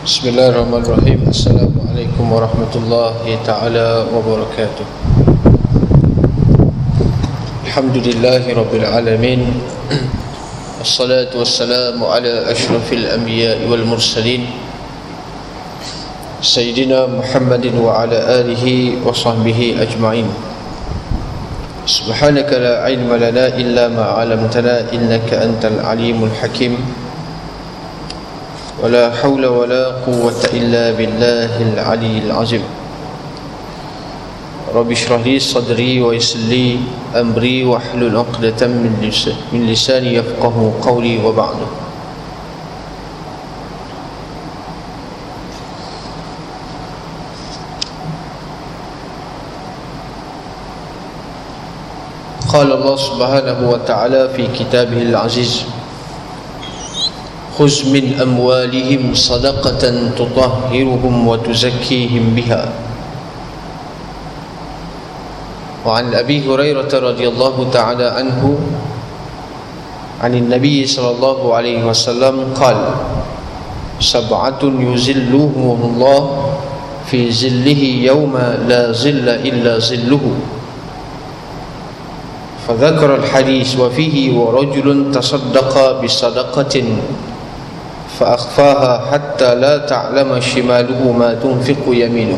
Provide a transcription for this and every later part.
Bismillahirrahmanirrahim. Assalamualaikum warahmatullahi ta'ala wabarakatuh. Alhamdulillahi rabbil alamin. Assalatu wassalamu ala ashrafil anbiya'i wal mursalin, Sayyidina Muhammadin wa ala alihi wa sahbihi ajma'in. Subhanaka la ilma lana illa ma 'allamtana innaka antal alimul hakim. ولا حول ولا قوة إلا بالله العلي العظيم. رب اشرح لي صدري ويسر لي أمري واحلل عقدة من لساني يفقه قولي وبعد. قال الله سبحانه وتعالى في كتابه العزيز: خذ من أموالهم صدقة تطهرهم وتزكيهم بها. وعن أبي هريرة رضي الله تعالى عنه عن النبي صلى الله عليه وسلم قال: سبعة يظلهم الله في ظله يوم لا ظل إلا ظله. فذكر الحديث وفيه: ورجل تصدق بصدقة فأخفاها حتى لا تعلم شماله ما تنفق يمينه.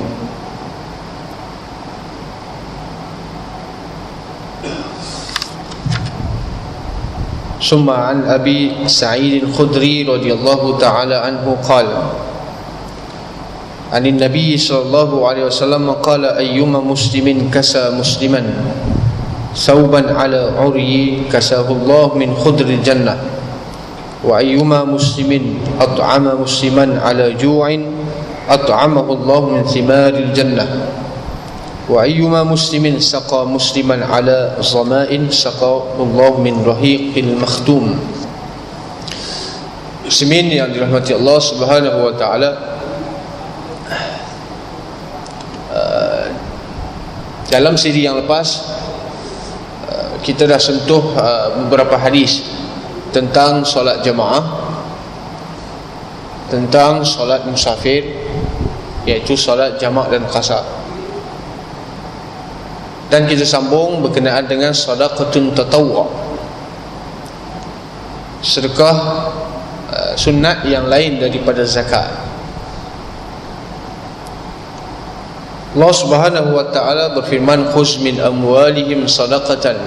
ثم عن أبي سعيد الخدري رضي الله تعالى عنه قال: عن النبي صلى الله عليه وسلم قال: أيما مسلم كسى مسلما ثوبا على عري كساه الله من خضر الجنة. وأيما مسلم أطعم مسلما على جوع أطعمه الله من ثمار الجنة. وأيما مسلم سقى مسلما على ظماء سقاه الله من رهيق المختوم. Muslimin yang dirahmati Allah Subhanahu wa taala, dalam siri yang lepas kita dah sentuh beberapa hadis tentang solat jamaah, tentang solat musafir, iaitu solat jamak dan qasar. Dan kita sambung berkenaan dengan sadaqatun tatawwu', sedekah sunat yang lain daripada zakat. Allah Subhanahu wa ta'ala berfirman: khuz min amwalihim sadaqatan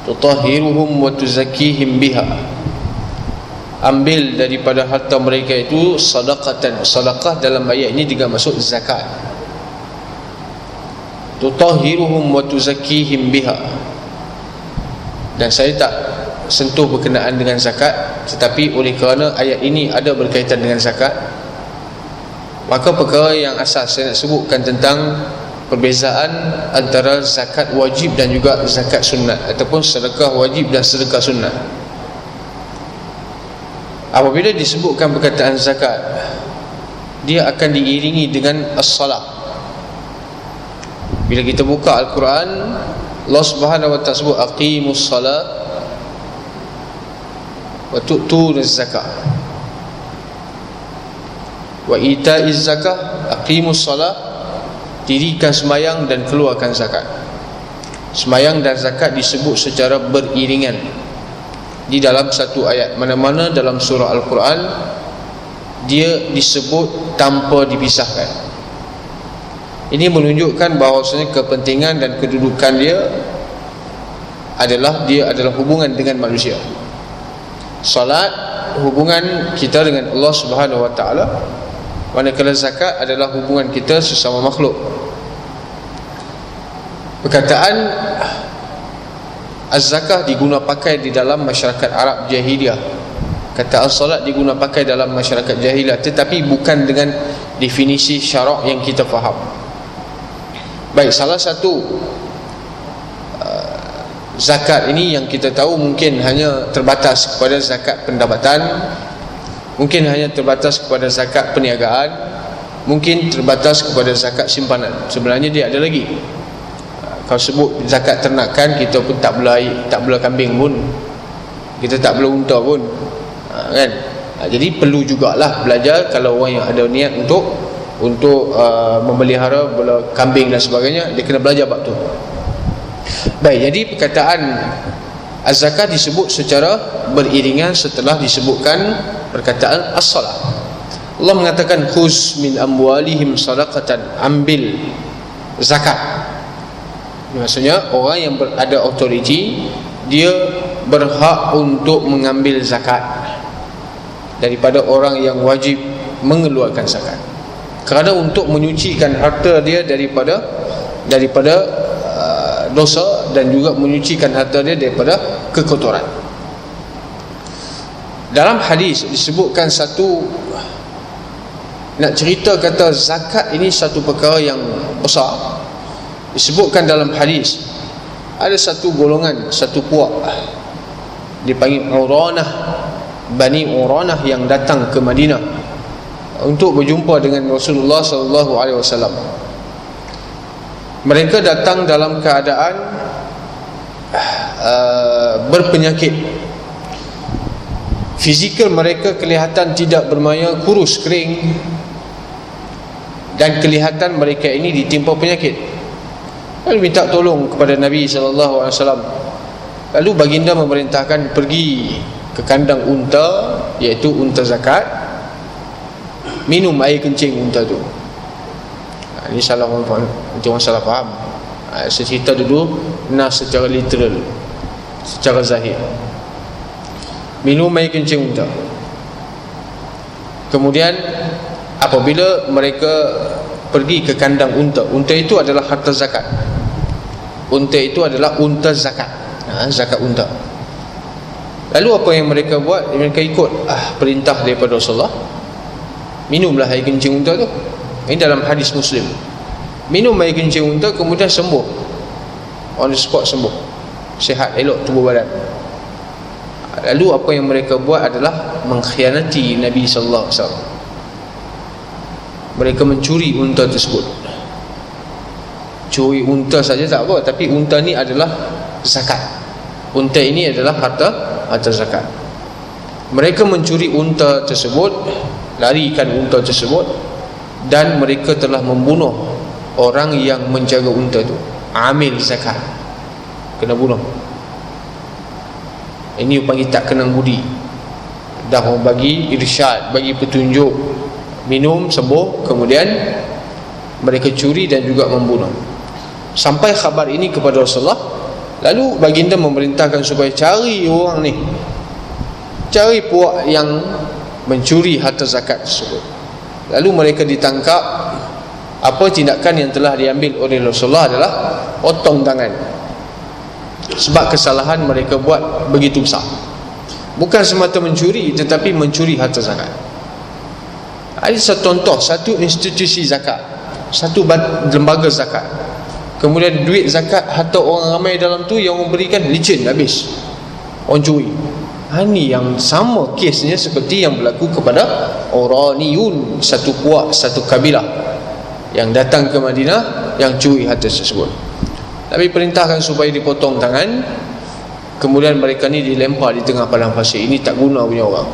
tutahhiruhum wa tuzakkihim biha. Ambil daripada harta mereka itu sadaqatan. Sedekah dalam ayat ini juga masuk zakat. Tutahhiruhum wa tuzakkihim biha. Dan saya tak sentuh berkenaan dengan zakat, tetapi oleh kerana ayat ini ada berkaitan dengan zakat, maka perkara yang asas saya nak sebutkan tentang perbezaan antara zakat wajib dan juga zakat sunat, ataupun sedekah wajib dan sedekah sunat. Apabila disebutkan perkataan zakat, dia akan diiringi dengan as-salah. Bila kita buka Al-Quran, Allah Subhanahu wa ta'ala sebut: aqimus salat wa tu'tunuz zakah wa ita'iz zakah. Aqimus salat, dirikan semayang dan keluarkan zakat. Semayang dan zakat disebut secara beriringan di dalam satu ayat. Mana-mana dalam surah Al-Quran dia disebut tanpa dipisahkan. Ini menunjukkan bahawasanya kepentingan dan kedudukan dia adalah hubungan dengan manusia. Salat, hubungan kita dengan Allah Subhanahu wa ta'ala, manakala zakat adalah hubungan kita sesama makhluk. Perkataan az-zakah diguna pakai di dalam masyarakat Arab jahiliyah. Kata as-salat diguna pakai dalam masyarakat jahiliyah, tetapi bukan dengan definisi syarak yang kita faham. Baik, salah satu zakat ini yang kita tahu mungkin hanya terbatas kepada zakat pendapatan, mungkin hanya terbatas kepada zakat perniagaan, mungkin terbatas kepada zakat simpanan. Sebenarnya dia ada lagi. Kalau sebut zakat ternakan, kita pun tak belah kambing pun, kita tak belah unta pun, kan? Jadi perlu jugalah belajar kalau orang yang ada niat untuk memelihara bola kambing dan sebagainya, dia kena belajar bab tu. Baik, jadi perkataan az-zakat disebut secara beriringan setelah disebutkan perkataan as-salat. Allah mengatakan khuz min amwalihim sadaqatan, ambil zakat. Maksudnya orang yang ada autoriti, dia berhak untuk mengambil zakat daripada orang yang wajib mengeluarkan zakat, kerana untuk menyucikan harta dia daripada dosa dan juga menyucikan harta dia daripada kekotoran. Dalam hadis disebutkan satu, nak cerita kata zakat ini satu perkara yang besar. Disebutkan dalam hadis ada satu golongan, satu puak dipanggil Uranah, Bani Uranah, yang datang ke Madinah untuk berjumpa dengan Rasulullah SAW. Mereka datang dalam keadaan berpenyakit. Fizikal mereka kelihatan tidak bermaya, kurus, kering, dan kelihatan mereka ini ditimpa penyakit. Lalu minta tolong kepada Nabi SAW. Lalu baginda memerintahkan pergi ke kandang unta, iaitu unta zakat, minum air kencing unta tu. Ini salah orang faham, nanti orang salah faham. Saya cerita dulu nas secara literal, secara zahir. Minum air kencing unta. Kemudian apabila mereka pergi ke kandang unta, unta itu adalah harta zakat. Unta itu adalah unta zakat, zakat unta. Lalu apa yang mereka buat? Mereka ikut perintah daripada Rasulullah, minumlah air kencing unta tu. Ini dalam hadis Muslim. Minum air kencing unta, kemudian sembuh, on the spot sembuh, sihat, elok tubuh badan. Lalu apa yang mereka buat adalah mengkhianati Nabi SAW. Mereka mencuri unta tersebut. Curi unta saja tak apa, tapi unta ni adalah zakat. Unta ini adalah harta zakat. Mereka mencuri unta tersebut, larikan unta tersebut, dan mereka telah membunuh orang yang menjaga unta itu, amil zakat, kena bunuh. Ini panggil tak kenang budi. Dah orang bagi irsyad, bagi petunjuk, minum sembuh, kemudian mereka curi dan juga membunuh. Sampai khabar ini kepada Rasulullah. Lalu baginda memerintahkan supaya cari orang ni, cari puak yang mencuri harta zakat tersebut. Lalu mereka ditangkap. Apa tindakan yang telah diambil oleh Rasulullah adalah potong tangan, sebab kesalahan mereka buat begitu besar. Bukan semata mencuri, tetapi mencuri harta zakat. Ada satu contoh, satu institusi zakat, satu lembaga zakat, kemudian duit zakat harta orang ramai dalam tu yang memberikan licin habis, orang curi. Ini yang sama kesnya seperti yang berlaku kepada Uraniyun, satu puak, satu kabilah yang datang ke Madinah yang curi harta tersebut. Nabi perintahkan supaya dipotong tangan, kemudian mereka ni dilempar di tengah padang pasir. Ini tak guna punya orang.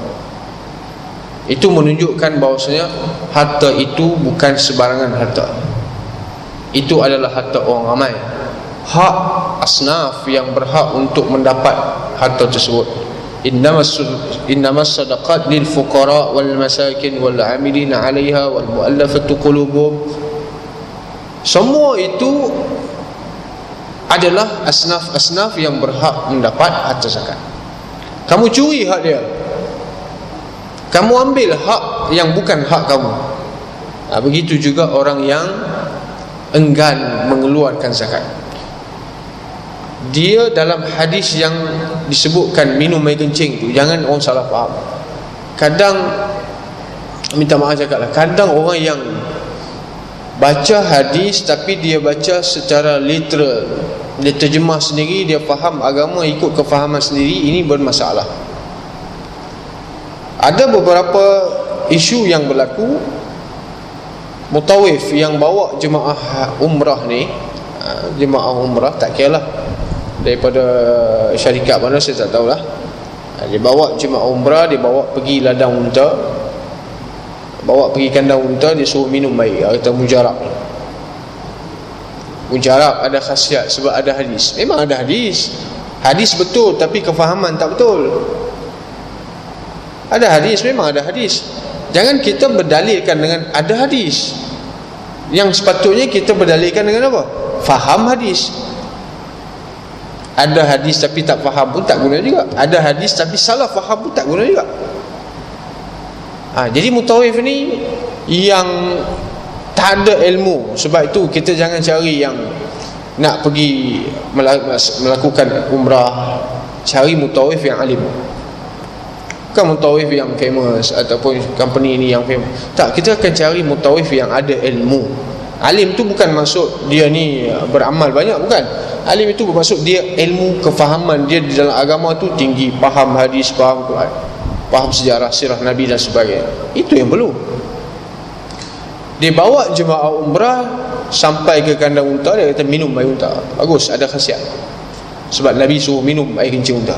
Itu menunjukkan bahawasanya harta itu bukan sebarangan harta. Itu adalah harta orang ramai, hak asnaf yang berhak untuk mendapat harta tersebut. Innamas sadaqat lil fuqara wal masakin wal amilina 'alaiha wal mu'allafati qulubuhum. Semua itu adalah asnaf-asnaf yang berhak mendapat harta zakat. Kamu curi hak dia, kamu ambil hak yang bukan hak kamu. Begitu juga orang yang enggan mengeluarkan zakat. Dia dalam hadis yang disebutkan minum air kencing tu, jangan orang salah faham. Kadang, minta maaf cakaplah, kadang orang yang baca hadis tapi dia baca secara literal, dia terjemah sendiri, dia faham agama ikut kefahaman sendiri, ini bermasalah. Ada beberapa isu yang berlaku. Mutawif yang bawa jemaah umrah ni, jemaah umrah tak kira lah daripada syarikat mana, saya tak tahulah, Dia bawa jemaah umrah, dia bawa pergi ladang unta, bawa pergi kandang unta, dia suruh minum air. Kata mujarab. Mujarab ada khasiat sebab ada hadis. Memang ada hadis. Hadis betul tapi kefahaman tak betul. Ada hadis, memang ada hadis. Jangan kita berdalilkan dengan ada hadis. Yang sepatutnya kita berdalilkan dengan apa? Faham hadis. Ada hadis tapi tak faham pun tak guna juga. Ada hadis tapi salah faham pun tak guna juga. Jadi mutawif ni yang tak ada ilmu. Sebab itu kita jangan cari yang nak pergi melakukan umrah, cari mutawif yang alim. Bukan mutawif yang famous ataupun company ni yang famous. Tak, kita akan cari mutawif yang ada ilmu. Alim tu bukan maksud dia ni beramal banyak, bukan. Alim itu bermaksud dia ilmu, kefahaman dia di dalam agama tu tinggi, faham hadis, faham Quran, faham sejarah, sirah Nabi dan sebagainya. Itu yang perlu. Dia bawa jemaah umrah sampai ke kandang unta, dia kata minum air unta. Bagus, ada khasiat. Sebab Nabi suruh minum air kencing unta.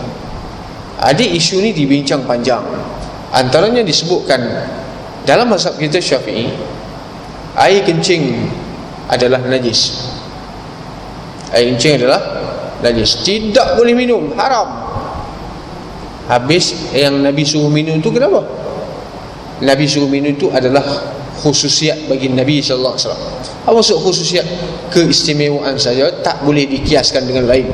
Isu ni dibincang panjang. Antaranya disebutkan dalam mazhab kita Syafi'i, air kencing adalah najis. Air kencing adalah najis, tidak boleh minum, haram. Habis yang Nabi suruh minum tu kenapa? Nabi suruh minum itu adalah khususiat bagi Nabi sallallahu alaihi wasallam. Apa maksud khususiat? Keistimewaan saja, tak boleh dikiaskan dengan lain.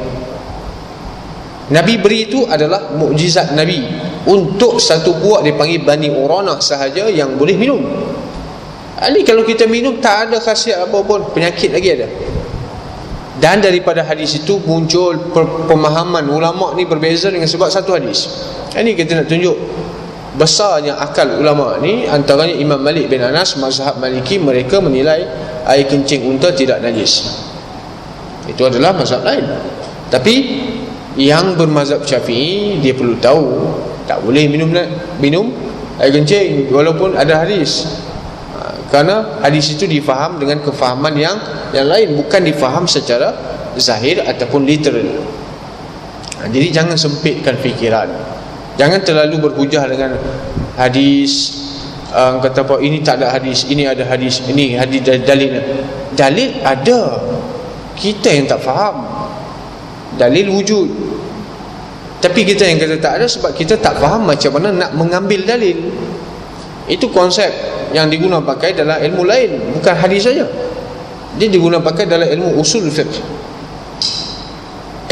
Nabi beri itu adalah mukjizat Nabi untuk satu buah dipanggil Bani Uranah sahaja yang boleh minum. Ini kalau kita minum tak ada khasiat apa pun, penyakit lagi ada. Dan daripada hadis itu muncul pemahaman ulama ni berbeza dengan sebab satu hadis. Ini kita nak tunjuk besarnya akal ulama ni. Antaranya Imam Malik bin Anas, mazhab Maliki, mereka menilai air kencing unta tidak najis. Itu adalah mazhab lain. Tapi yang bermazhab Syafi'i, dia perlu tahu tak boleh minum air kencing walaupun ada hadis. Kerana hadis itu difaham dengan kefahaman yang lain, bukan difaham secara zahir ataupun literal. Jadi jangan sempitkan fikiran. Jangan terlalu berhujah dengan hadis, kata apa, ini tak ada hadis, ini ada hadis, ini hadis dalil. Dalil ada, kita yang tak faham. Dalil wujud, tapi kita yang kata tak ada sebab kita tak faham macam mana nak mengambil dalil. Itu konsep yang digunakan pakai dalam ilmu lain, bukan hadis saja. Dia digunakan pakai dalam ilmu usul fiqh,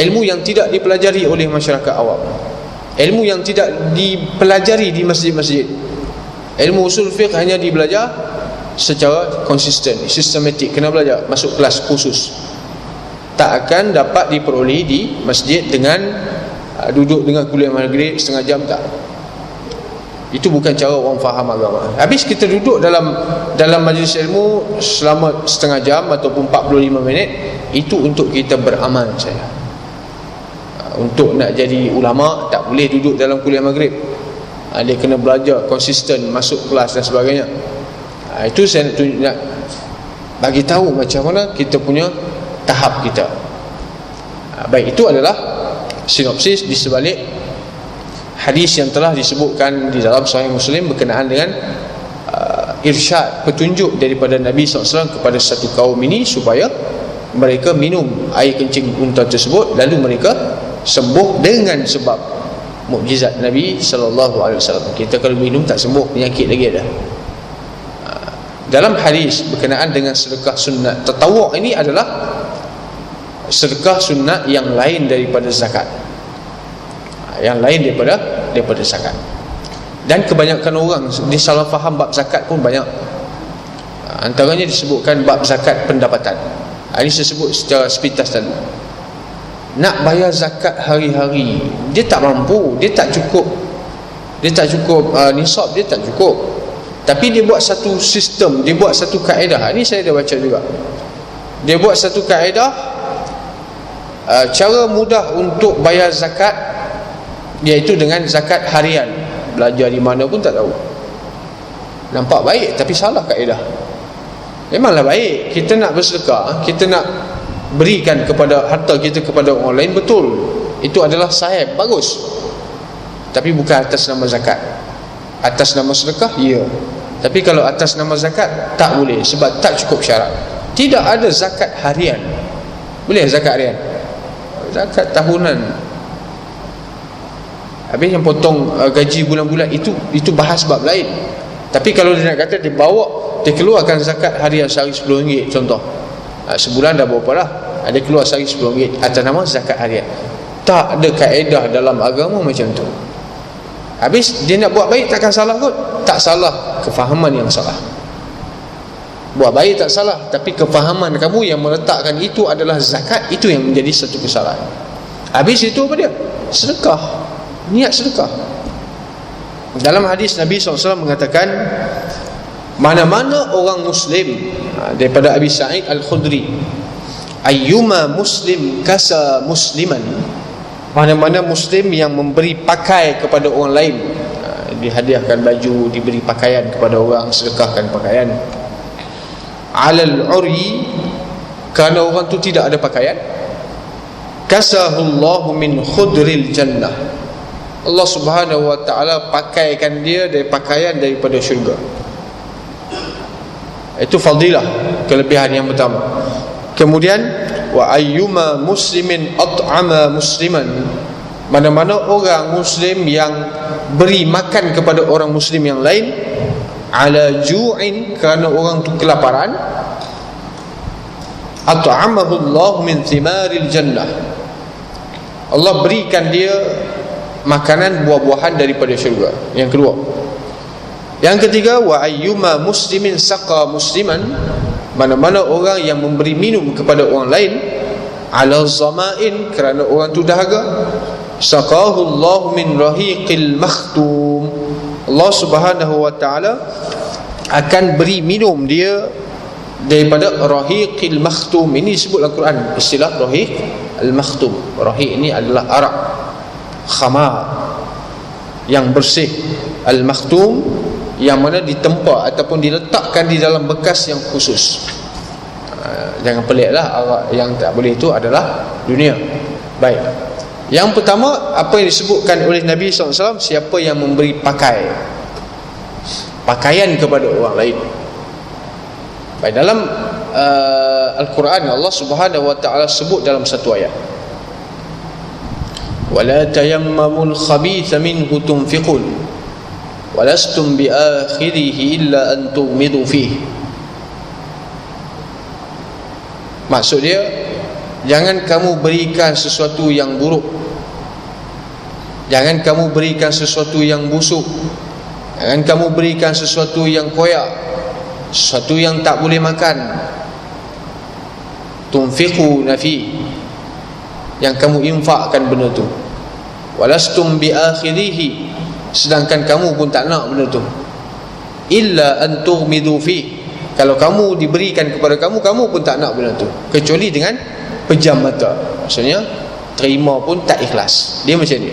ilmu yang tidak dipelajari oleh masyarakat awam, ilmu yang tidak dipelajari di masjid-masjid. Ilmu usul fiqh hanya dibelajar secara konsisten, sistematik, kena belajar, masuk kelas khusus. Tak akan dapat diperoleh di masjid dengan duduk dengan kuliah maghrib setengah jam, tak. Itu bukan cara orang faham agama. Habis kita duduk dalam majlis ilmu selama setengah jam ataupun 45 minit, itu untuk kita beramal saja. Untuk nak jadi ulama tak boleh duduk dalam kuliah maghrib. Dia kena belajar konsisten, masuk kelas dan sebagainya. Itu saya nak bagi tahu macam mana kita punya tahap kita. Baik, itu adalah sinopsis di sebalik hadis yang telah disebutkan di dalam Sahih Muslim berkenaan dengan irsyad, petunjuk daripada Nabi SAW kepada satu kaum ini supaya mereka minum air kencing unta tersebut, lalu mereka sembuh dengan sebab mukjizat Nabi SAW. Kita kalau minum tak sembuh, penyakit lagi ada. Dalam hadis berkenaan dengan sedekah sunat tatawwu', ini adalah sedekah sunat yang lain daripada zakat, yang lain daripada zakat. Dan kebanyakan orang disalah faham bab zakat pun banyak. Antaranya disebutkan bab zakat pendapatan. Ini saya sebut secara sepintas tadi. Nak bayar zakat hari-hari, dia tak mampu, dia tak cukup nisab, dia tak cukup. Tapi dia buat satu sistem, dia buat satu kaedah. Ini saya dah baca juga. Dia buat satu kaedah, cara mudah untuk bayar zakat, iaitu dengan zakat harian. Belajar di mana pun tak tahu. Nampak baik tapi salah kaedah. Memanglah baik, kita nak bersedekah, kita nak berikan kepada harta kita kepada orang lain, betul, itu adalah sahih, bagus. tapi bukan atas nama zakat. Atas nama sedekah, ya. Tapi kalau atas nama zakat, tak boleh, sebab tak cukup syarat. Tidak ada zakat harian. Boleh zakat harian? Zakat tahunan. Habis yang potong gaji bulan-bulan, itu bahas bab lain. Tapi kalau dia nak kata dia bawa, dia keluarkan zakat harian sehari RM10 contoh, sebulan dah berapa lah, dia keluar sehari RM10 atas nama zakat harian. Tak ada kaedah dalam agama macam tu. Habis dia nak buat baik, takkan salah kot? Tak salah, kefahaman yang salah. Buat baik tak salah, tapi kefahaman kamu yang meletakkan itu adalah zakat, itu yang menjadi satu kesalahan. Habis itu apa dia? Sedekah, niat sedekah. Dalam hadis Nabi SAW mengatakan, mana-mana orang Muslim, daripada Abi Sa'id Al-Khudri, ayyuma muslim kasa musliman, mana-mana Muslim yang memberi pakai kepada orang lain, dihadiahkan baju, diberi pakaian kepada orang, sedekahkan pakaian, alal uryi, kerana orang tu tidak ada pakaian, kasahullahu min khudril jannah, Allah Subhanahu wa ta'ala pakaikan dia dari pakaian daripada syurga. Itu fadilah, kelebihan yang pertama. Kemudian wa ayyuma muslimin at'ama musliman, mana-mana orang Muslim yang beri makan kepada orang Muslim yang lain, ala ju'in, kerana orang tu kelaparan, at'amahu Allah min thimaril jannah, Allah berikan dia makanan buah-buahan daripada syurga. Yang kedua. Yang ketiga, wa ayyuma muslimin saqa musliman, mana-mana orang yang memberi minum kepada orang lain, ala zama'in, kerana orang tu dahaga, saqahu Allah min rahiqil makhtum, Allah Subhanahu wa ta'ala akan beri minum dia daripada rahiqil makhtum. Ini disebut dalam Quran, istilah rahiq al-makhtum. Rahiq ini adalah arak khamar yang bersih, al-makhtum yang mana ditempa ataupun diletakkan di dalam bekas yang khusus. Jangan peliklah, arak yang tak boleh itu adalah dunia. Baik, yang pertama, apa yang disebutkan oleh Nabi SAW, siapa yang memberi pakaian kepada orang lain. Baik, dalam Al-Quran, Allah Subhanahu wa ta'ala sebut dalam satu ayat, wala tayammamul khabitha minhu tunfiqun walastum biakhirihi illa an tughmidu fihi. Maksud dia, jangan kamu berikan sesuatu yang buruk, jangan kamu berikan sesuatu yang busuk, jangan kamu berikan sesuatu yang koyak, sesuatu yang tak boleh makan. Tunfiquna fi, yang kamu infakkan benda tu. Walastum biakhirihi, sedangkan kamu pun tak nak benda tu. Illa an tughmidu fi, kalau kamu diberikan kepada kamu, kamu pun tak nak benda tu, kecuali dengan pejam mata. Maksudnya terima pun tak ikhlas. Dia macam ni.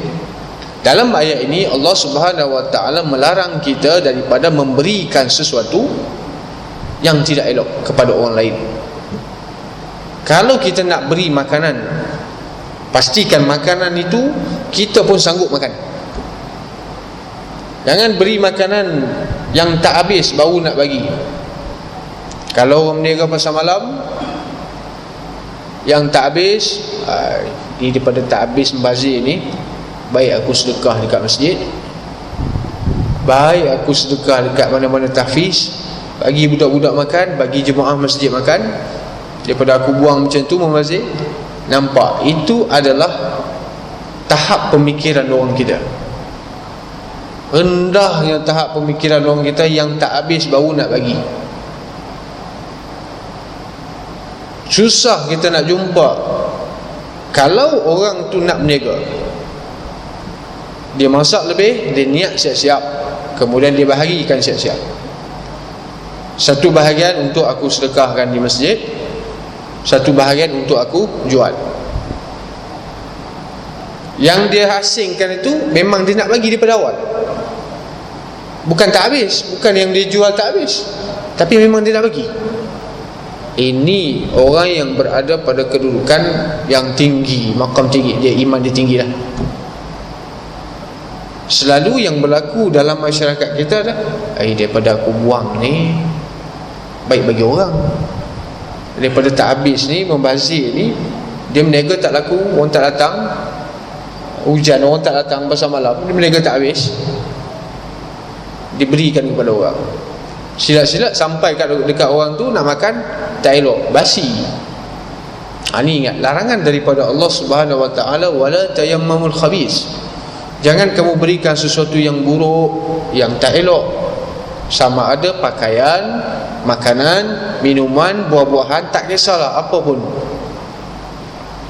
Dalam ayat ini Allah Subhanahu wa ta'ala melarang kita daripada memberikan sesuatu yang tidak elok kepada orang lain. Kalau kita nak beri makanan, pastikan makanan itu kita pun sanggup makan. Jangan beri makanan yang tak habis baru nak bagi. Kalau orang meniaga pasar malam yang tak habis, ni daripada tak habis membazir ni, baik aku sedekah dekat masjid, baik aku sedekah dekat mana-mana tahfiz, bagi budak-budak makan, bagi jemaah masjid makan, daripada aku buang macam tu membazir. Nampak? Itu adalah tahap pemikiran orang kita. Rendahnya tahap pemikiran orang kita yang tak habis baru nak bagi. Susah kita nak jumpa. Kalau orang tu nak berniaga, dia masak lebih, dia niat siap-siap, kemudian dia bahagikan siap-siap. Satu bahagian untuk aku sedekahkan di masjid, satu bahagian untuk aku jual. Yang dia asingkan itu memang dia nak bagi daripada awal, bukan tak habis, bukan yang dia jual tak habis, tapi memang dia nak bagi. Ini orang yang berada pada kedudukan yang tinggi, makam tinggi, dia iman dia tinggi lah. Selalu yang berlaku dalam masyarakat kita dah, daripada aku buang ni, baik bagi orang. Daripada tak habis ni, membazir ni, dia meniaga tak laku, orang tak datang, hujan orang tak datang pasal malam, dia meniaga tak habis, diberikan kepada orang. Silat-silat sampai dekat orang tu nak makan tak elok, basi. Ni ingat larangan daripada Allah Subhanahu Wa Taala, wala tayammamul khabis. Jangan kamu berikan sesuatu yang buruk, yang tak elok, sama ada pakaian, makanan, minuman, buah-buahan, tak kisahlah apa pun.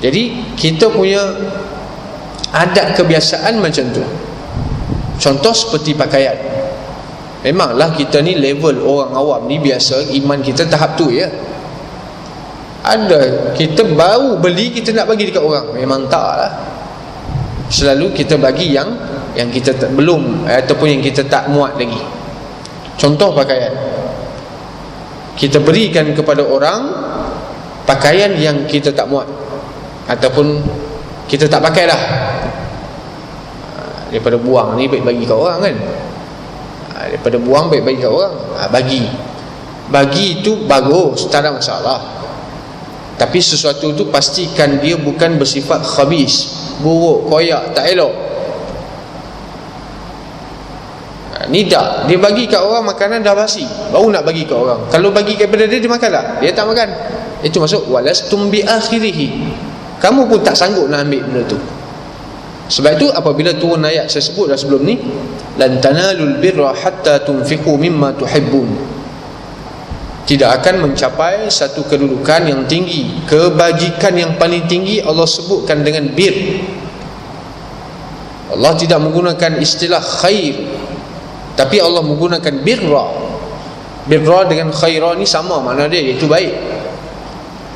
Jadi kita punya adat kebiasaan macam tu. Contoh seperti pakaian. Memanglah kita ni level orang awam ni biasa, iman kita tahap tu ya. Ada kita baru beli, kita nak bagi dekat orang, memang tak lah. Selalu kita bagi yang kita belum, ataupun yang kita tak muat lagi. Contoh pakaian, kita berikan kepada orang pakaian yang kita tak muat, ataupun kita tak pakai dah. Daripada buang ni baik bagi kat orang kan. Daripada buang baik bagi kat orang. Bagi itu bagus, tak ada masalah. Tapi sesuatu tu pastikan dia bukan bersifat khabis, buruk, koyak, tak elok. Ni tak, dia bagi kat orang makanan dah basi, baru nak bagi kat orang. Kalau bagi kepada dia, dia makan tak? Dia tak makan. Itu masuk walastum bi akhirih. Kamu pun tak sanggup nak ambil benda tu. Sebab itu apabila turun ayat saya sebut dah sebelum ni, lan tanalul birra hatta tunfiqu mimma tuhibbun. Tidak akan mencapai satu kedudukan yang tinggi, kebajikan yang paling tinggi Allah sebutkan dengan bir. Allah tidak menggunakan istilah khair, tapi Allah menggunakan birra. Birra dengan khaira ni sama makna dia, iaitu baik.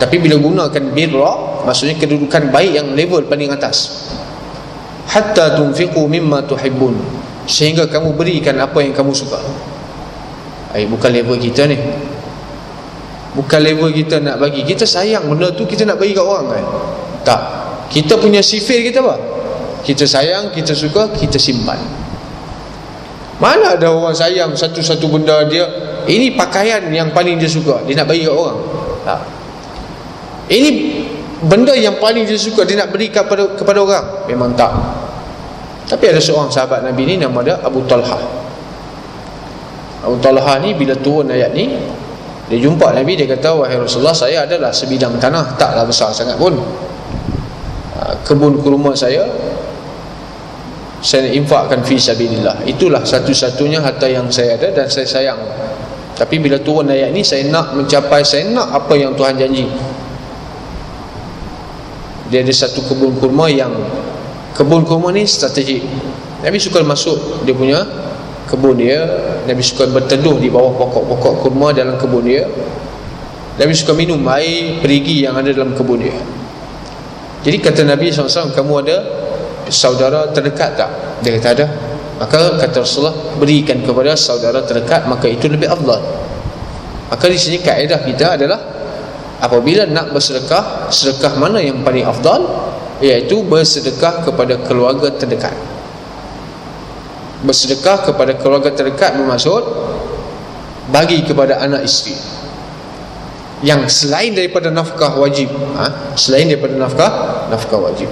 Tapi bila gunakan birra, maksudnya kedudukan baik yang level paling atas. Hatta tunfiqu mimma tuhibbun, sehingga kamu berikan apa yang kamu suka. Bukan level kita ni. Bukan level kita nak bagi. Kita sayang benda tu, kita nak bagi kat orang kan? Tak. Kita punya sifir kita apa? Kita sayang, kita suka, kita simpan. Mana ada orang sayang satu-satu benda dia, ini pakaian yang paling dia suka, dia nak bagi kat orang. Tak. Ini benda yang paling dia suka, dia nak beri kepada orang. Memang tak. Tapi ada seorang sahabat Nabi ni, nama dia Abu Talha. Abu Talha ni bila turun ayat ni, dia jumpa Nabi, dia kata, wahai Rasulullah, saya adalah sebidang tanah, taklah besar sangat pun. Kebun kurma saya nak infakkan fi sabilillah. Itulah satu-satunya harta yang saya ada dan saya sayang. Tapi bila turun ayat ni, saya nak mencapai, saya nak apa yang Tuhan janji. Dia ada satu kebun kurma yang, kebun kurma ni strategik. Nabi suka masuk dia punya kebun dia, Nabi suka berteduh di bawah pokok-pokok kurma dalam kebun dia. Nabi suka minum air perigi yang ada dalam kebun dia. Jadi kata Nabi SAW, kamu ada saudara terdekat tak? Dia kata ada. Maka kata Rasulullah, berikan kepada saudara terdekat, maka itu lebih afdal. Maka di sini kaedah kita adalah, apabila nak bersedekah, sedekah mana yang paling afdal? Iaitu bersedekah kepada keluarga terdekat. Bersedekah kepada keluarga terdekat bermaksud bagi kepada anak isteri yang selain daripada nafkah wajib, selain daripada nafkah wajib.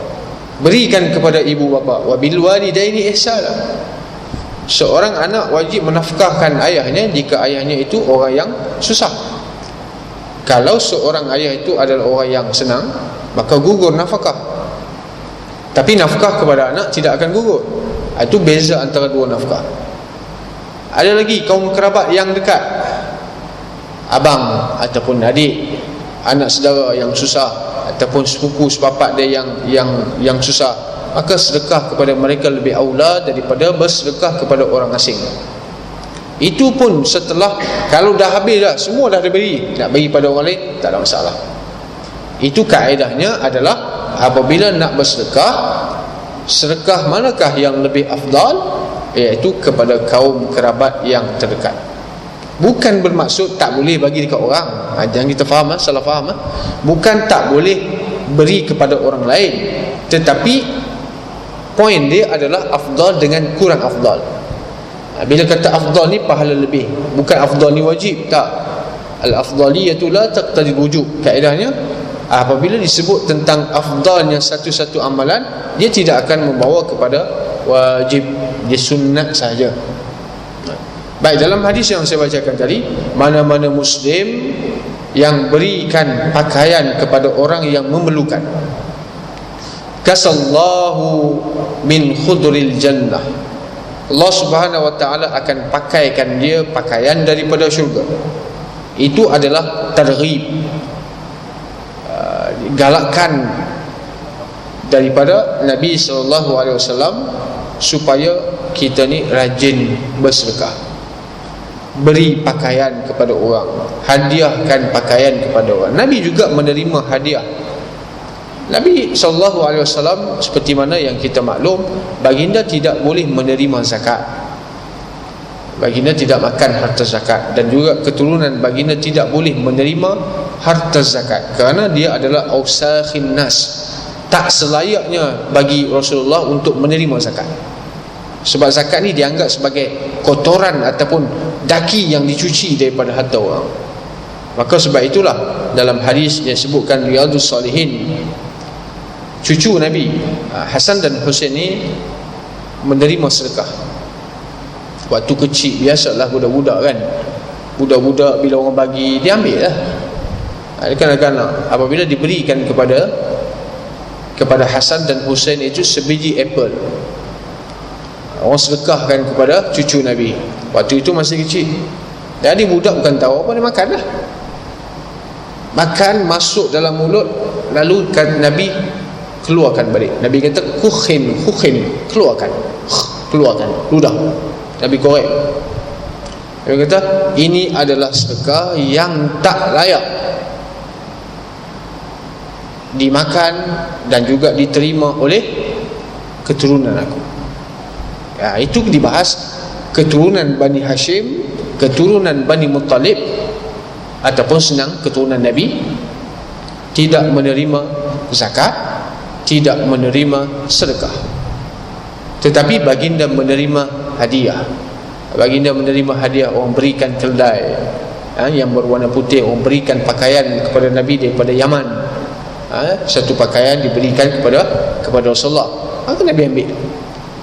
Berikan kepada ibu bapa. Wa bil walidaini ihsana. Seorang anak wajib menafkahkan ayahnya jika ayahnya itu orang yang susah. Kalau seorang ayah itu adalah orang yang senang, maka gugur nafkah. Tapi nafkah kepada anak tidak akan gugur. Itu beza antara dua nafkah. Ada lagi kaum kerabat yang dekat, abang ataupun adik, anak saudara yang susah, ataupun sepupu sepapak dia yang susah, maka sedekah kepada mereka lebih aula daripada bersedekah kepada orang asing. Itu pun setelah, kalau dah habis dah, semua dah diberi, nak bagi pada orang lain, tak ada masalah. Itu kaedahnya adalah, apabila nak bersedekah, sedekah manakah yang lebih afdal? Iaitu kepada kaum kerabat yang terdekat. Bukan bermaksud tak boleh bagi dekat orang. Jangan kita faham, salah faham. Bukan tak boleh beri kepada orang lain, tetapi poin dia adalah afdal dengan kurang afdal. Bila kata afdal ni pahala lebih, bukan afdal ni wajib, tak. Al-afdaliyatu la taqtadi wujub. Kaedahnya apabila disebut tentang afdalnya satu-satu amalan, dia tidak akan membawa kepada wajib, dia sunat saja. Baik, dalam hadis yang saya bacakan tadi, mana-mana muslim yang berikan pakaian kepada orang yang memerlukan, kasallahu min khudril jannah, Allah Subhanahu wa taala akan pakaikan dia pakaian daripada syurga. Itu adalah targhib, galakkan daripada Nabi SAW supaya kita ni rajin bersedekah, beri pakaian kepada orang, hadiahkan pakaian kepada orang. Nabi juga menerima hadiah. Nabi SAW, seperti mana yang kita maklum, baginda tidak boleh menerima zakat, baginda tidak makan harta zakat, dan juga keturunan baginda tidak boleh menerima harta zakat, kerana dia adalah ausakhin nas. Tak selayaknya bagi Rasulullah untuk menerima zakat, sebab zakat ni dianggap sebagai kotoran ataupun daki yang dicuci daripada harta orang. Maka sebab itulah dalam hadis yang sebutkan Riyadhus Salihin, cucu Nabi Hasan dan Husain ni menerima sedekah waktu kecil. Biasalah budak-budak kan, budak-budak bila orang bagi dia ambil lah. Kanak-kanak apabila diberikan kepada Hasan dan Husain itu sebiji apple, orang sedekahkan kepada cucu Nabi. Waktu itu masih kecil, jadi budak bukan tahu apa, dia makan lah. Makan, masuk dalam mulut, lalu Nabi keluarkan balik. Nabi kata kukhin, keluarkan ludah. Nabi korek. Nabi kata ini adalah sedekah yang tak layak dimakan dan juga diterima oleh keturunan aku. Ya, itu dibahas keturunan Bani Hashim, keturunan Bani Muttalib, ataupun senang keturunan Nabi tidak menerima zakat, tidak menerima sedekah. Tetapi baginda menerima hadiah. Baginda menerima hadiah, orang berikan keldai yang berwarna putih, orang berikan pakaian kepada Nabi daripada Yaman. Satu pakaian diberikan kepada Rasulullah, maka Nabi ambil.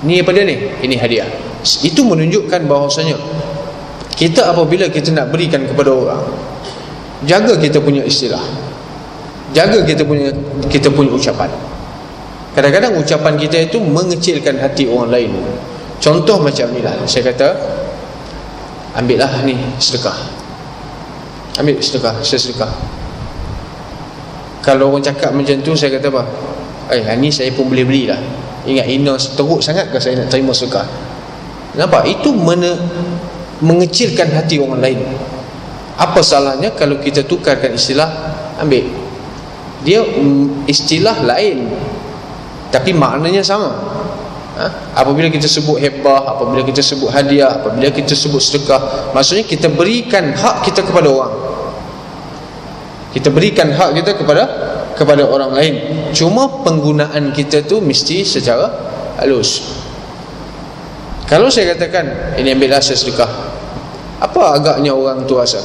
Ni apa dia ni? Ini hadiah. Itu menunjukkan bahawasanya kita apabila kita nak berikan kepada orang, jaga kita punya istilah, jaga kita punya ucapan. Kadang-kadang ucapan kita itu mengecilkan hati orang lain. Contoh macam ni lah, saya kata ambillah ni sedekah, ambil sedekah, saya sedekah. Kalau orang cakap macam tu, saya kata apa? Ni saya pun boleh belilah. Ingat, hina teruk sangat ke saya nak terima sedekah? Nampak? Itu mengecilkan hati orang lain. Apa salahnya kalau kita tukarkan istilah, ambil. Dia istilah lain, tapi maknanya sama. Apabila kita sebut hebah, apabila kita sebut hadiah, apabila kita sebut sedekah, maksudnya kita berikan hak kita kepada orang. Kita berikan hak kita kepada orang lain. Cuma penggunaan kita tu mesti secara halus. Kalau saya katakan ini ambillah saya sedekah, apa agaknya orang tu rasa?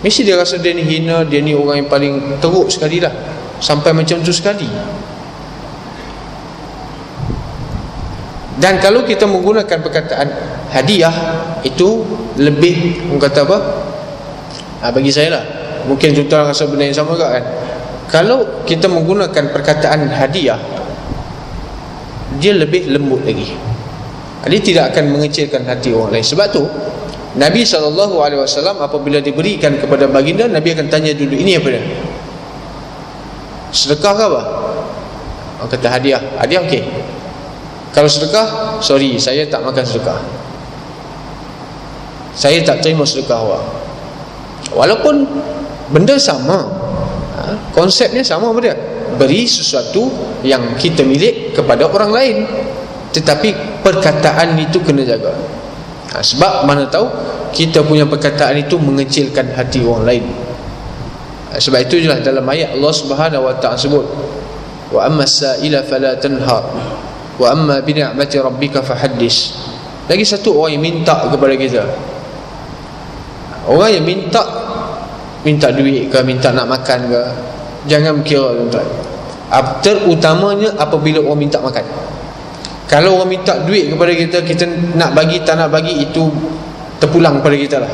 Mesti dia rasa dia ni hina, dia ni orang yang paling teruk sekali lah, sampai macam tu sekali. Dan kalau kita menggunakan perkataan hadiah, itu lebih, orang kata apa, bagi saya lah, mungkin tuan rasa benda yang sama juga kan. Kalau kita menggunakan perkataan hadiah, dia lebih lembut lagi, dia tidak akan mengecilkan hati orang lain. Sebab tu Nabi SAW apabila diberikan kepada baginda, Nabi akan tanya dulu, ini apa dia? Sedekah ke apa? Orang kata hadiah. Hadiah okey. Kalau sedekah, sorry, saya tak makan sedekah, saya tak terima sedekah orang. Walaupun benda sama, konsepnya sama apa dia? Beri sesuatu yang kita milik kepada orang lain, tetapi perkataan itu kena jaga. Sebab mana tahu kita punya perkataan itu mengecilkan hati orang lain. Sebab itu jelas dalam ayat Allah Subhanahu wa taala sebut, wa ammas sa'ila fala tanhar. Wa amma bi ni'mati rabbika fahaddis. Lagi satu orang yang minta kepada kita. Orang yang minta duit ke, minta nak makan ke, jangan kira tuan-tuan. Terutamanya apabila orang minta makan. Kalau orang minta duit kepada kita, kita nak bagi tak nak bagi, itu terpulang pada kita lah.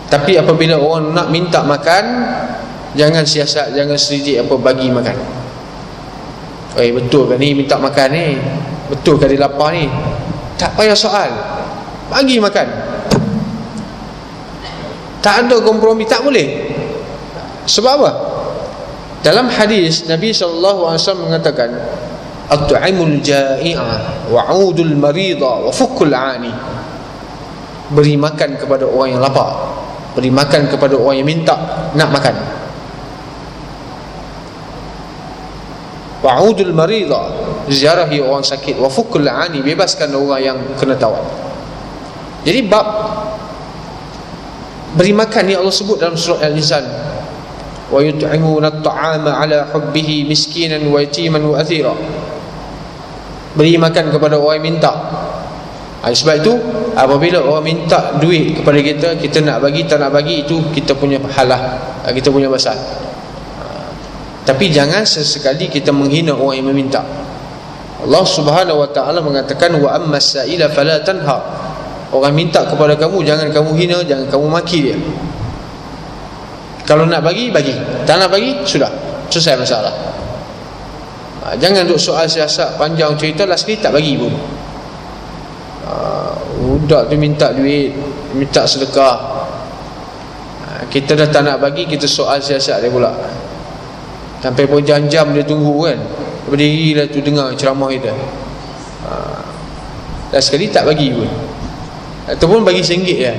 Tapi apabila orang nak minta makan, jangan siasat, jangan selidik apa bagi makan. Betul ke ni minta makan ni? Betul ke dia lapar ni? Tak payah soal, bagi makan. Tak ada kompromi, tak boleh. Sebab apa? Dalam hadis Nabi SAW mengatakan, at-tu'imul ja'i'a wa'udul marida wa fukul 'ani. Beri makan kepada orang yang lapar, beri makan kepada orang yang minta nak makan. Wa'udul marida, ziarahi orang sakit, wa fukul 'ani, bebaskan orang yang kena tawan. Jadi bab beri makan ni Allah sebut dalam surah Al-Insan, wa yut'imuna at-ta'ama 'ala hubbihi miskinan wa yatiman wa athira. Beri makan kepada orang yang minta. Sebab itu apabila orang minta duit kepada kita, kita nak bagi tak nak bagi, itu kita punya halah, kita punya pasal. Tapi jangan sesekali kita menghina orang yang meminta. Allah Subhanahu wa taala mengatakan, wa ammas sa'ila fala tanha. Orang minta kepada kamu, jangan kamu hina, jangan kamu maki dia. Kalau nak bagi, bagi. Tak nak bagi, sudah, selesai masalah. Jangan duk soal siasat panjang cerita, last sekali tak bagi pun. Budak tu minta duit, minta sedekah, kita dah tak nak bagi, kita soal siasat dia pula. Sampai pun jam-jam dia tunggu kan, berdiri lah tu dengar ceramah kita. Last sekali tak bagi pun, ataupun bagi RM1 je.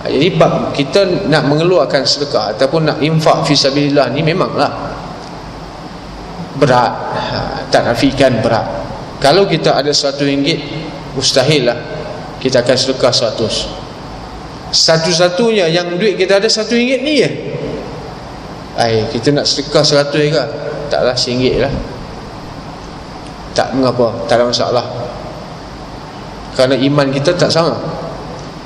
Jadi bab kita nak mengeluarkan sedekah ataupun nak infak fisabilillah ni memanglah berat, tak nafikan berat. Kalau kita ada RM100, mustahil lah kita akan sedekah 100. Satu-satunya yang duit kita ada RM1 ni je. Kita nak sedekah 100 ke? Taklah, RM1 lah. Tak mengapa, tak ada masalah. Kerana iman kita tak sama.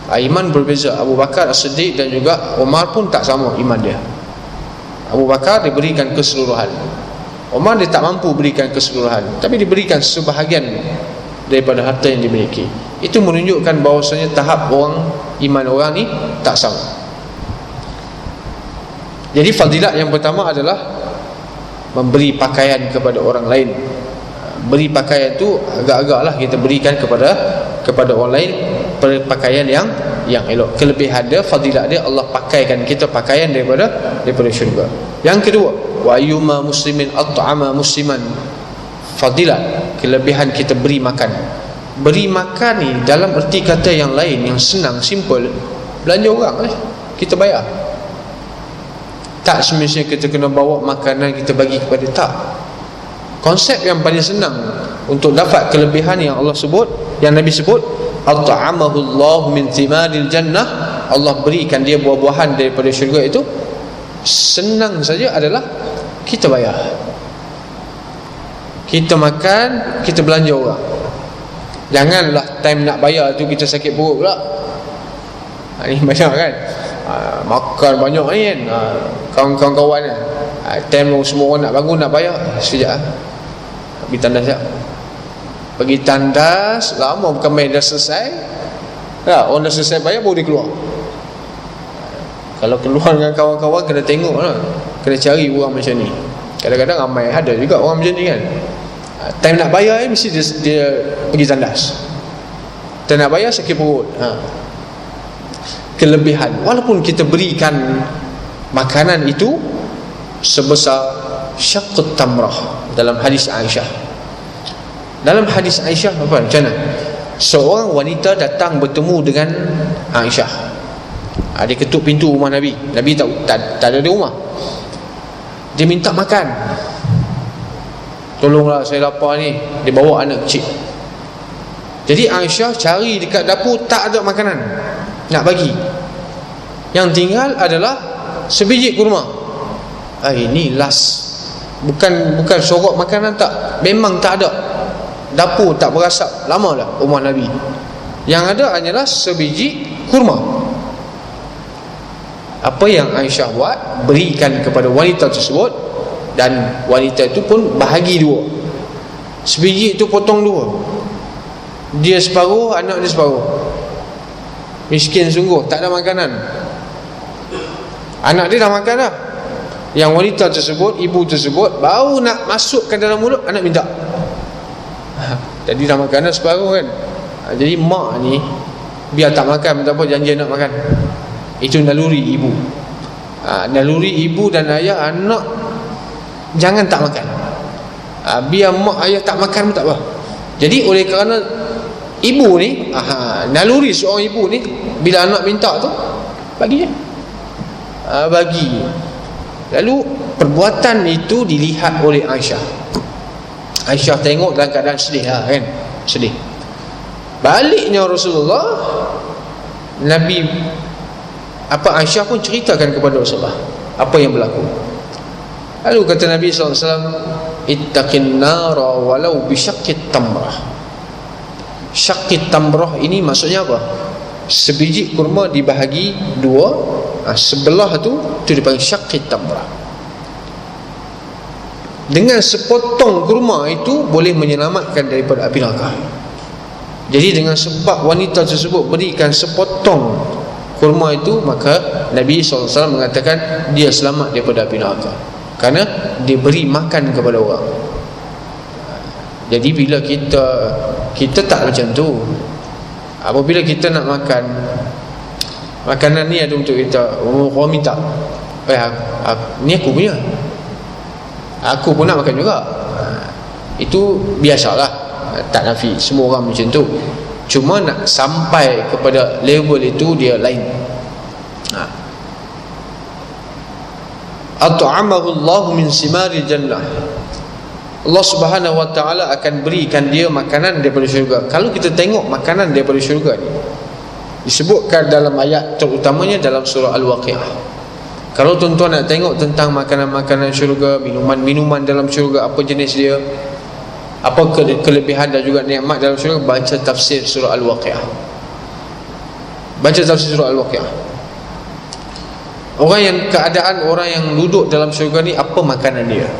Iman berbeza. Abu Bakar As-Siddiq dan juga Umar pun tak sama iman dia. Abu Bakar diberikan keseluruhan, Umar dia tak mampu berikan keseluruhan, tapi diberikan sebahagian daripada harta yang dimiliki. Itu menunjukkan bahawasanya tahap iman orang ni tak sama. Jadi fadilat yang pertama adalah memberi pakaian kepada orang lain. Beri pakaian tu agak-agaklah kita berikan kepada orang lain pakaian yang elok. Kelebihan dia, fadilat dia, Allah pakaikan kita pakaian daripada syurga. Yang kedua, wa ayyuma muslimin at'ama musliman. Fadilat, kelebihan kita beri makan. Beri makan ni dalam erti kata yang lain, yang senang, simple, belanja orang lah, kita bayar. Tak semestinya kita kena bawa makanan kita bagi kepada, tak. Konsep yang paling senang untuk dapat kelebihan yang Allah sebut, yang Nabi sebut, at'amahu Allah min thimaril jannah, Allah berikan dia buah-buahan daripada syurga, itu senang saja adalah kita bayar. Kita makan, kita belanja orang. Janganlah time nak bayar tu kita sakit perut pula. Ini banyak kan, makan banyak ni kan, kawan-kawan kan, time semua orang nak bangun, nak bayar, sekejap pergi tandas sekejap. Pergi tandas, lama bukan main, dah selesai orang dah selesai bayar baru dia keluar. Kalau keluar dengan kawan-kawan, kena tengok lah, kena cari orang macam ni. Kadang-kadang ramai, ada juga orang macam ni kan, time nak bayar mesti dia pergi tandas. Time nak bayar sakit perut. Kelebihan, walaupun kita berikan makanan itu sebesar syaqqut tamrah. Dalam hadis Aisyah, apa macam mana? Seorang wanita datang bertemu dengan Aisyah. Dia ketuk pintu rumah Nabi. Nabi tak ada di rumah. Dia minta makan. Tolonglah, saya lapar ni. Dia bawa anak kecil. Jadi Aisyah cari dekat dapur, tak ada makanan nak bagi. Yang tinggal adalah sebiji kurma. Ini last Bukan sorok makanan, tak. Memang tak ada. Dapur tak berasap. Lama dah rumah Nabi. Yang ada hanyalah sebiji kurma. Apa yang Aisyah buat, berikan kepada wanita tersebut, dan wanita itu pun bahagi dua. Sebiji itu potong dua. Dia separuh, anak dia separuh. Miskin sungguh, tak ada makanan. Anak dia dah makan dah. Yang wanita tersebut, ibu tersebut, baru nak masuk ke dalam mulut, anak minta. Jadi dah makan dah separuh kan. Jadi mak ni biar tak makan, minta apa, janji nak makan. Itu naluri ibu. Naluri ibu dan ayah, anak jangan tak makan. Biar mak ayah tak makan pun tak apa. Jadi oleh kerana ibu ni, naluri seorang ibu ni, bila anak minta tu, bagi je. Bagi. Lalu perbuatan itu dilihat oleh Aisyah. Aisyah tengok dalam keadaan sedih lah kan. Sedih. Baliknya Rasulullah, Nabi, Aisyah pun ceritakan kepada Rasulullah apa yang berlaku. Lalu kata Nabi SAW, ittaqin nara walau bisyaqqit tamrah. Syaqqit tamrah ini maksudnya apa? Sebiji kurma dibahagi dua, sebelah tu dipanggil syaqqit tamrah. Dengan sepotong kurma itu boleh menyelamatkan daripada api neraka. Jadi dengan sebab wanita tersebut berikan sepotong kurma itu, maka Nabi SAW mengatakan dia selamat daripada api neraka, kerana dia beri makan kepada orang. Jadi bila kita tak macam tu. Apabila kita nak makan, makanan ni ada untuk kita, orang minta, ni aku punya, aku pun nak makan juga. Itu biasalah, tak nafi, semua orang macam tu. Cuma nak sampai kepada level itu dia lain. At'amahu Allah min simari jannah. Allah Subhanahu wa ta'ala akan berikan dia makanan daripada syurga. Kalau kita tengok makanan daripada syurga ni, disebutkan dalam ayat, terutamanya dalam surah Al-Waqi'ah. Kalau tuan-tuan nak tengok tentang makanan-makanan syurga, minuman-minuman dalam syurga, apa jenis dia, apa kelebihan dan juga nikmat dalam syurga, baca tafsir surah Al-Waqi'ah. Baca tafsir surah Al-Waqi'ah. Keadaan orang yang duduk dalam syurga ni, apa makanan dia.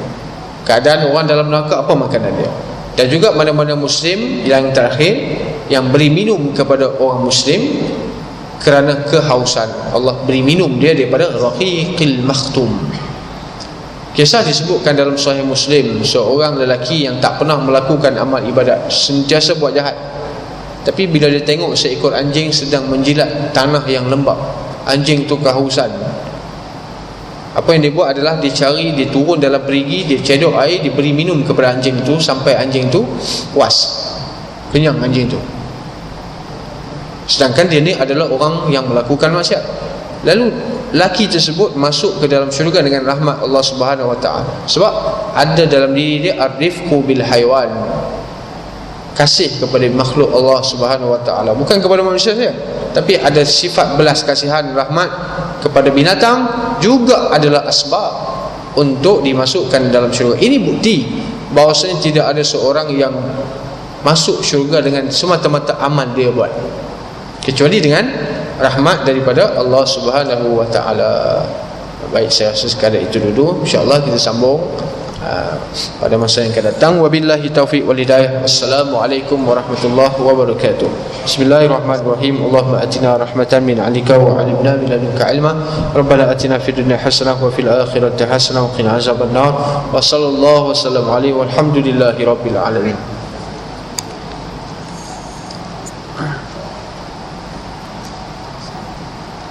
Keadaan orang dalam neraka, apa makanan dia. Dan juga mana-mana Muslim yang terakhir yang beri minum kepada orang Muslim kerana kehausan, Allah beri minum dia daripada rahiqil makhtum. Kisah disebutkan dalam Sahih Muslim, seorang lelaki yang tak pernah melakukan amal ibadat, sentiasa buat jahat. Tapi bila dia tengok seekor anjing sedang menjilat tanah yang lembap, anjing tu kehausan. Apa yang dia buat adalah dia cari, dia turun dalam perigi, dia cedok air, dia beri minum kepada anjing tu sampai anjing tu puas, kenyang anjing tu. Sedangkan dia ni adalah orang yang melakukan maksiat. Lalu lelaki tersebut masuk ke dalam syurga dengan rahmat Allah Subhanahu wa ta'ala. Sebab ada dalam diri dia ar-rifqu bil haywan, kasih kepada makhluk Allah Subhanahu wa ta'ala, bukan kepada manusia saja, tapi ada sifat belas kasihan, rahmat kepada binatang juga adalah asbab untuk dimasukkan dalam syurga. Ini bukti bahawasanya tidak ada seorang yang masuk syurga dengan semata-mata amal dia buat, kecuali dengan rahmat daripada Allah Subhanahu wa ta'ala. Baik, saya rasa sekadar itu dulu. InsyaAllah kita sambung pada masa yang akan datang. Wabillahi taufiq wal hidayah. Assalamualaikum warahmatullahi wabarakatuh. Bismillahirrahmanirrahim. Allahumma atina rahmatan min 'indika wa 'allimna min ladunka 'ilma. Rabbana atina fid dunya hasanah wa fil akhirati hasanah wa qina azabannar. Wa sallallahu wasallam alaihi walhamdulillahi rabbil alamin.